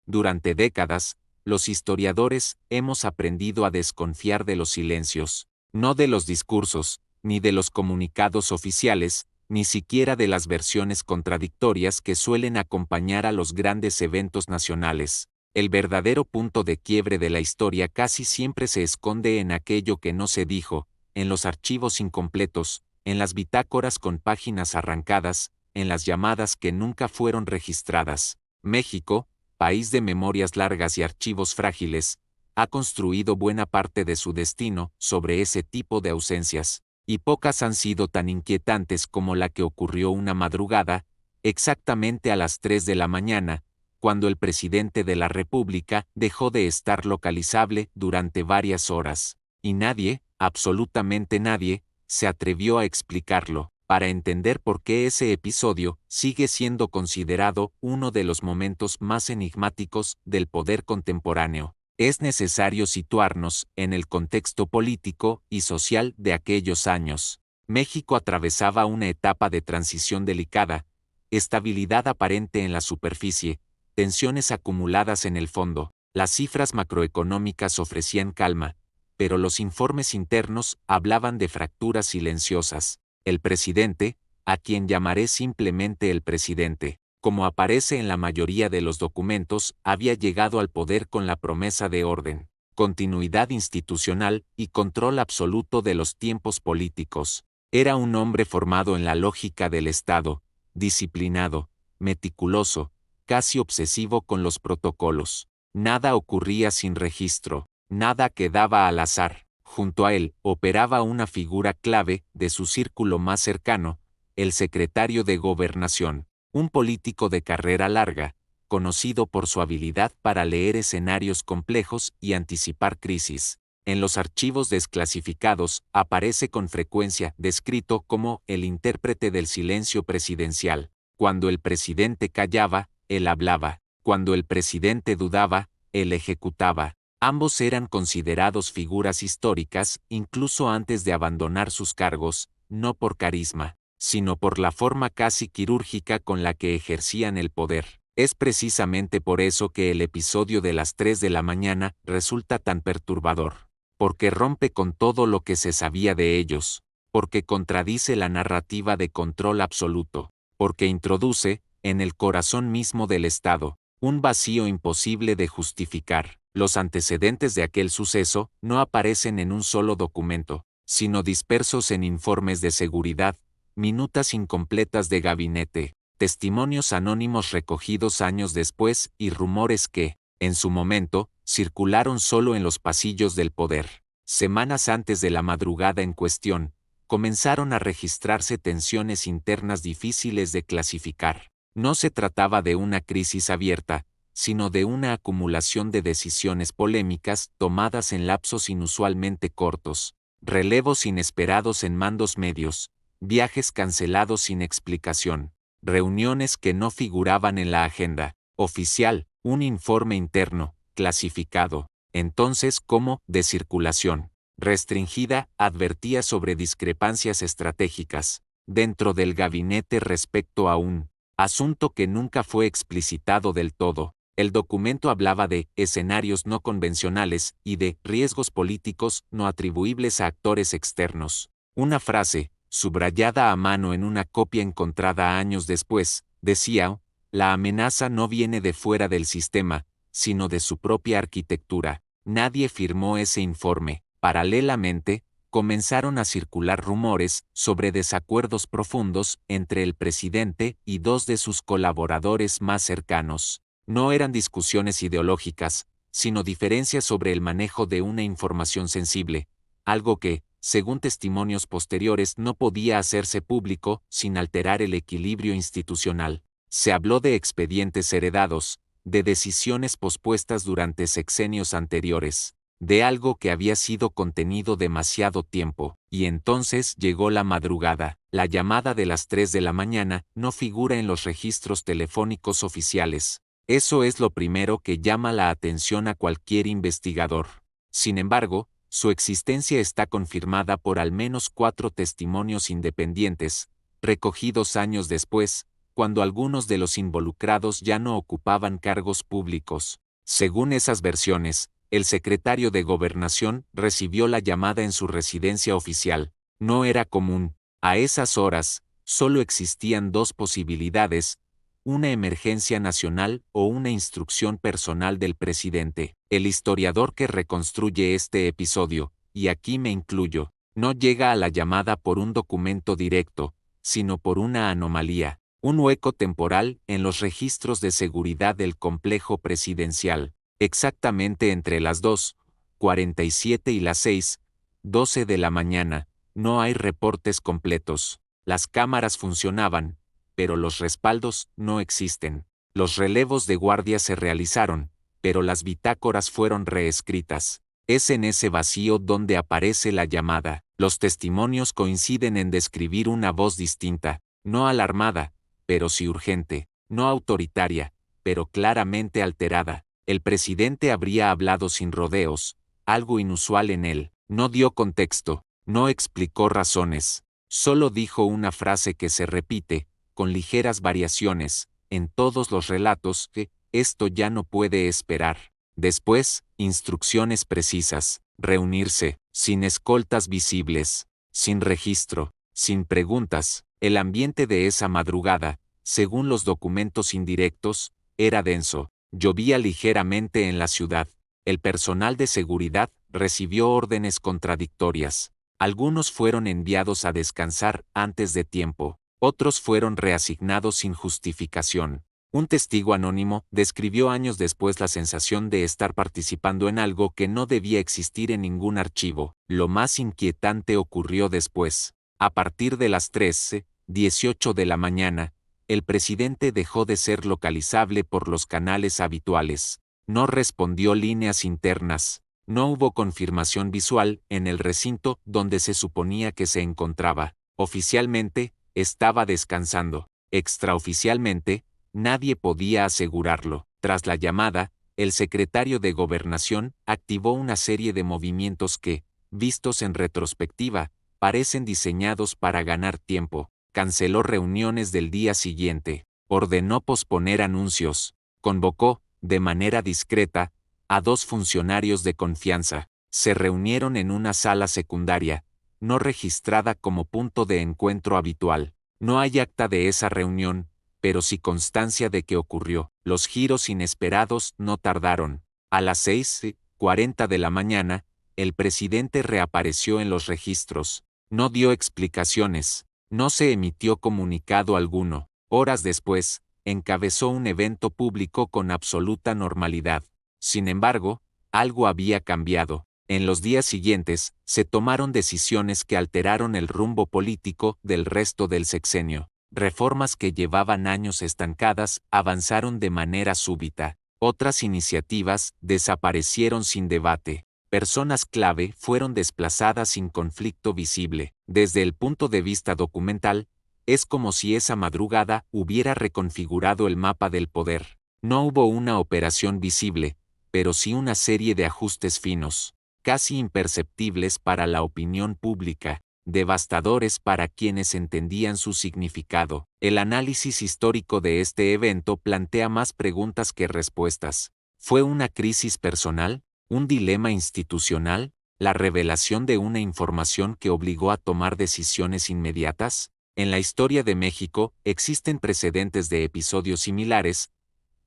Durante décadas, los historiadores hemos aprendido a desconfiar de los silencios, no de los discursos, ni de los comunicados oficiales, ni siquiera de las versiones contradictorias que suelen acompañar a los grandes eventos nacionales. El verdadero punto de quiebre de la historia casi siempre se esconde en aquello que no se dijo, en los archivos incompletos, en las bitácoras con páginas arrancadas, en las llamadas que nunca fueron registradas. México, país de memorias largas y archivos frágiles, ha construido buena parte de su destino sobre ese tipo de ausencias, y pocas han sido tan inquietantes como la que ocurrió una madrugada, exactamente a las 3 de la mañana, cuando el presidente de la República dejó de estar localizable durante varias horas, y nadie, absolutamente nadie, se atrevió a explicarlo, para entender por qué ese episodio sigue siendo considerado uno de los momentos más enigmáticos del poder contemporáneo. Es necesario situarnos en el contexto político y social de aquellos años. México atravesaba una etapa de transición delicada, estabilidad aparente en la superficie, tensiones acumuladas en el fondo. Las cifras macroeconómicas ofrecían calma, pero los informes internos hablaban de fracturas silenciosas. El presidente, a quien llamaré simplemente el presidente, como aparece en la mayoría de los documentos, había llegado al poder con la promesa de orden, continuidad institucional y control absoluto de los tiempos políticos. Era un hombre formado en la lógica del Estado, disciplinado, meticuloso, casi obsesivo con los protocolos. Nada ocurría sin registro, nada quedaba al azar. Junto a él operaba una figura clave de su círculo más cercano, el secretario de Gobernación, un político de carrera larga, conocido por su habilidad para leer escenarios complejos y anticipar crisis. En los archivos desclasificados aparece con frecuencia descrito como el intérprete del silencio presidencial. Cuando el presidente callaba, él hablaba. Cuando el presidente dudaba, él ejecutaba. Ambos eran considerados figuras históricas incluso antes de abandonar sus cargos, no por carisma, sino por la forma casi quirúrgica con la que ejercían el poder. Es precisamente por eso que el episodio de las 3 de la mañana resulta tan perturbador. Porque rompe con todo lo que se sabía de ellos, porque contradice la narrativa de control absoluto, porque introduce, en el corazón mismo del Estado, un vacío imposible de justificar. Los antecedentes de aquel suceso no aparecen en un solo documento, sino dispersos en informes de seguridad, minutas incompletas de gabinete, testimonios anónimos recogidos años después y rumores que, en su momento, circularon solo en los pasillos del poder. Semanas antes de la madrugada en cuestión, comenzaron a registrarse tensiones internas difíciles de clasificar. No se trataba de una crisis abierta, sino de una acumulación de decisiones polémicas tomadas en lapsos inusualmente cortos, relevos inesperados en mandos medios, viajes cancelados sin explicación, reuniones que no figuraban en la agenda oficial, un informe interno, clasificado, entonces como de circulación restringida, advertía sobre discrepancias estratégicas dentro del gabinete respecto a un asunto que nunca fue explicitado del todo. El documento hablaba de escenarios no convencionales y de riesgos políticos no atribuibles a actores externos. Una frase, subrayada a mano en una copia encontrada años después, decía: la amenaza no viene de fuera del sistema, sino de su propia arquitectura. Nadie firmó ese informe. Paralelamente, comenzaron a circular rumores sobre desacuerdos profundos entre el presidente y dos de sus colaboradores más cercanos. No eran discusiones ideológicas, sino diferencias sobre el manejo de una información sensible, algo que, según testimonios posteriores, no podía hacerse público sin alterar el equilibrio institucional. Se habló de expedientes heredados, de decisiones pospuestas durante sexenios anteriores, de algo que había sido contenido demasiado tiempo, y entonces llegó la madrugada. La llamada de las 3 de la mañana no figura en los registros telefónicos oficiales. Eso es lo primero que llama la atención a cualquier investigador. Sin embargo, su existencia está confirmada por al menos 4 testimonios independientes, recogidos años después, cuando algunos de los involucrados ya no ocupaban cargos públicos. Según esas versiones, el secretario de Gobernación recibió la llamada en su residencia oficial. No era común. A esas horas, solo existían dos posibilidades: una emergencia nacional o una instrucción personal del presidente. El historiador que reconstruye este episodio, y aquí me incluyo, no llega a la llamada por un documento directo, sino por una anomalía, un hueco temporal en los registros de seguridad del complejo presidencial. Exactamente entre las 2:47 y las 6:12 de la mañana, no hay reportes completos. Las cámaras funcionaban, pero los respaldos no existen. Los relevos de guardia se realizaron, pero las bitácoras fueron reescritas. Es en ese vacío donde aparece la llamada. Los testimonios coinciden en describir una voz distinta, no alarmada, pero sí urgente, no autoritaria, pero claramente alterada. El presidente habría hablado sin rodeos, algo inusual en él. No dio contexto, no explicó razones, solo dijo una frase que se repite, con ligeras variaciones, en todos los relatos: que esto ya no puede esperar. Después, instrucciones precisas: reunirse, sin escoltas visibles, sin registro, sin preguntas. El ambiente de esa madrugada, según los documentos indirectos, era denso. Llovía ligeramente en la ciudad. El personal de seguridad recibió órdenes contradictorias. Algunos fueron enviados a descansar antes de tiempo, otros fueron reasignados sin justificación. Un testigo anónimo describió años después la sensación de estar participando en algo que no debía existir en ningún archivo. Lo más inquietante ocurrió después. A partir de las 13:18 de la mañana, el presidente dejó de ser localizable por los canales habituales. No respondió líneas internas. No hubo confirmación visual en el recinto donde se suponía que se encontraba. Oficialmente, estaba descansando. Extraoficialmente, nadie podía asegurarlo. Tras la llamada, el secretario de Gobernación activó una serie de movimientos que, vistos en retrospectiva, parecen diseñados para ganar tiempo. Canceló reuniones del día siguiente, ordenó posponer anuncios, convocó, de manera discreta, a 2 funcionarios de confianza. Se reunieron en una sala secundaria, no registrada como punto de encuentro habitual. No hay acta de esa reunión, pero sí constancia de que ocurrió. Los giros inesperados no tardaron. A las 6:40 de la mañana, el presidente reapareció en los registros. No dio explicaciones. No se emitió comunicado alguno. Horas después, encabezó un evento público con absoluta normalidad. Sin embargo, algo había cambiado. En los días siguientes, se tomaron decisiones que alteraron el rumbo político del resto del sexenio. Reformas que llevaban años estancadas avanzaron de manera súbita. Otras iniciativas desaparecieron sin debate. Personas clave fueron desplazadas sin conflicto visible. Desde el punto de vista documental, es como si esa madrugada hubiera reconfigurado el mapa del poder. No hubo una operación visible, pero sí una serie de ajustes finos, casi imperceptibles para la opinión pública, devastadores para quienes entendían su significado. El análisis histórico de este evento plantea más preguntas que respuestas. ¿Fue una crisis personal? ¿Un dilema institucional? ¿La revelación de una información que obligó a tomar decisiones inmediatas? En la historia de México, existen precedentes de episodios similares,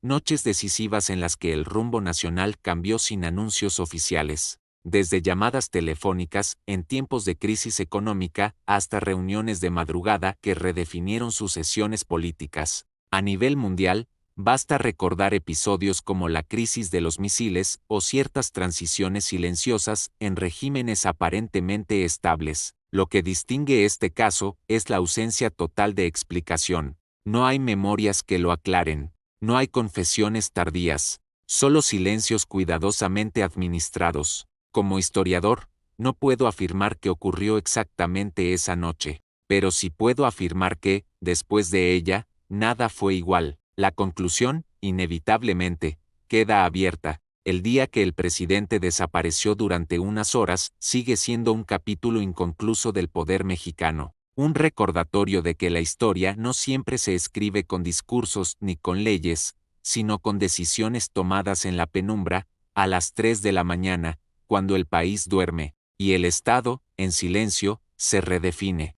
noches decisivas en las que el rumbo nacional cambió sin anuncios oficiales, desde llamadas telefónicas en tiempos de crisis económica hasta reuniones de madrugada que redefinieron sucesiones políticas. A nivel mundial, basta recordar episodios como la crisis de los misiles o ciertas transiciones silenciosas en regímenes aparentemente estables. Lo que distingue este caso es la ausencia total de explicación. No hay memorias que lo aclaren. No hay confesiones tardías, solo silencios cuidadosamente administrados. Como historiador, no puedo afirmar que ocurrió exactamente esa noche, pero sí puedo afirmar que, después de ella, nada fue igual. La conclusión, inevitablemente, queda abierta. El día que el presidente desapareció durante unas horas sigue siendo un capítulo inconcluso del poder mexicano. Un recordatorio de que la historia no siempre se escribe con discursos ni con leyes, sino con decisiones tomadas en la penumbra, a las 3 de la mañana, cuando el país duerme, y el Estado, en silencio, se redefine.